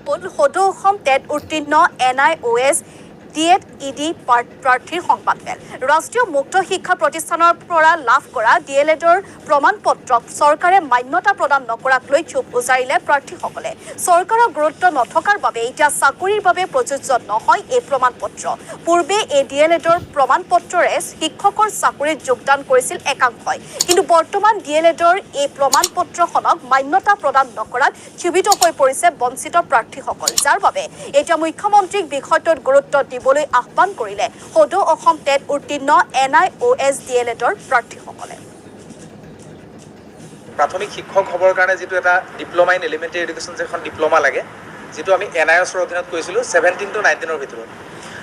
সদৌ অসম টেট উত্তীৰ্ণ NIOS DET ED প্ৰাৰ্থীৰ সংবাদমেল ৰাষ্ট্ৰীয় মুক্ত শিক্ষা প্ৰতিষ্ঠানৰ পৰা লাভ কৰা DLEDৰ প্ৰমাণপত্ৰক চৰকাৰে মান্যতা প্ৰদান নকৰাক লৈ চুপ উজাৰিলে প্ৰাৰ্থীসকলে চৰকাৰৰ গুৰুত্ব নথকাৰ বাবে এতিয়া চাকৰিৰ বাবে প্ৰযোজ্য নহয় এই প্ৰমাণপত্ৰ পূৰ্বে এই DLEDৰ প্ৰমাণপত্ৰৰে শিক্ষকৰ চাকৰিত যোগদান কৰিছিল একাংশই কিন্তু বৰ্তমান DLEDৰ এই প্ৰমাণপত্ৰখনক মান্যতা প্ৰদান নকৰাত ক্ষোভিত হৈ পৰিছে বঞ্চিত প্ৰাৰ্থীসকল যাৰ বাবে এতিয়া মুখ্যমন্ত্ৰীক বিষয়টোত গুৰুত্ব দিবলৈ আহ্বান কৰিলে সদৌ অসম টেট উত্তীৰ্ণ NIOS DLEDৰ প্ৰাৰ্থীসকলে প্ৰাথমিক শিক্ষক হ'বৰ কাৰণে যেটো এটা ডিপ্লোমা ইন এলিমেণ্টাৰী এডুকেশ্যন যেখন ডিপ্লোমা লাগে যেটো আমি NIOSৰ অধীনত কৰিছিলোঁ 17 to 19ৰ ভিতৰত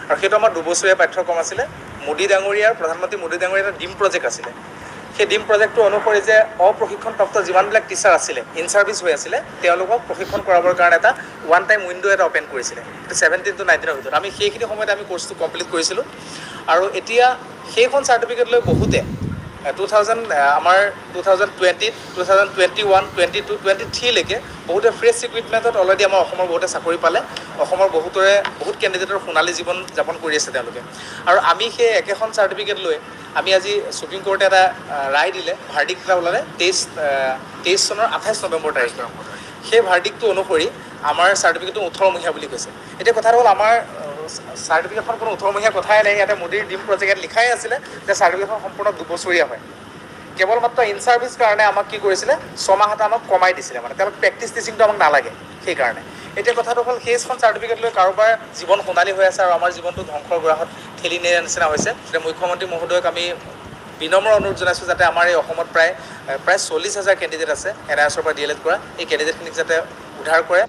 আৰু সেইটো আমাৰ দুবছৰীয়া পাঠ্যক্ৰম আছিলে মোদী ডাঙৰীয়াৰ প্ৰধানমন্ত্ৰী মোদী ডাঙৰীয়াৰ এটা ডিম প্ৰজেক্ট আছিলে সেই ডিম প্ৰজেক্টটো অনুসৰি যে অপ্ৰশিক্ষণপ্ৰাপ্ত যিমানবিলাক টিচাৰ আছিলে ইন ছাৰ্ভিচ হৈ আছিলে তেওঁলোকক প্ৰশিক্ষণ কৰাবৰ কাৰণে এটা ওৱান টাইম উইণ্ডো এটা অপেন কৰিছিলে 17 to 19ৰ ভিতৰত আমি সেইখিনি সময়ত আমি কোৰ্চটো কমপ্লিট কৰিছিলোঁ আৰু এতিয়া সেইখন চাৰ্টিফিকেট লৈ বহুতে 2020, 2021, 22, 23 লৈকে বহুতে ফ্ৰেছ ৰিক্ৰুইটমেণ্টত অলৰেডি আমাৰ অসমৰ বহুতে চাকৰি পালে অসমৰ বহুত কেণ্ডিডেটৰ সোণালী জীৱন যাপন কৰি আছে তেওঁলোকে আৰু আমি সেই একেখন চাৰ্টিফিকেট লৈ আমি আজি সুপ্ৰিম কোৰ্টে এটা ৰায় দিলে ভাৰ্ডিক্ট এটা ওলালে 23 চনৰ 28 নৱেম্বৰ তাৰিখে সেই ভাৰ্ডিক্টটো অনুসৰি আমাৰ চাৰ্টিফিকেটটো 18 মহীয়া বুলি কৈছে এতিয়া কথাটো হ'ল আমাৰ চাৰ্টিফিকেটখন কোনো 18 মহীয়া কথাই নাই ইয়াতে মোদীৰ ডিম প্ৰজেক্টত লিখাই আছিলে যে চাৰ্টিফিকেটখন সম্পূৰ্ণ দুবছৰীয়া হয় কেৱল মাত্ৰ ইন ছাৰ্ভিচ কাৰণে আমাক কি কৰিছিলে 6 মাহ এটা আমাক কমাই দিছিলে মানে তেওঁলোক প্ৰেক্টিছ টিচিংটো আমাক নালাগে সেইকাৰণে এতিয়া কথাটো হ'ল সেইখন চাৰ্টিফিকেট লৈ কাৰোবাৰ জীৱন সোণালী হৈ আছে আৰু আমাৰ জীৱনটো ধ্বংসৰ গৰাহত ঠেলি নিয়াৰ নিচিনা হৈছে এতিয়া মুখ্যমন্ত্ৰী মহোদয়ক আমি বিনম্ৰ অনুৰোধ জনাইছোঁ যাতে আমাৰ এই অসমত প্ৰায় 40,000 কেণ্ডিডেট আছে NIOSৰ পৰা DLED কৰা এই কেণ্ডিডেটখিনিক যাতে উদ্ধাৰ কৰে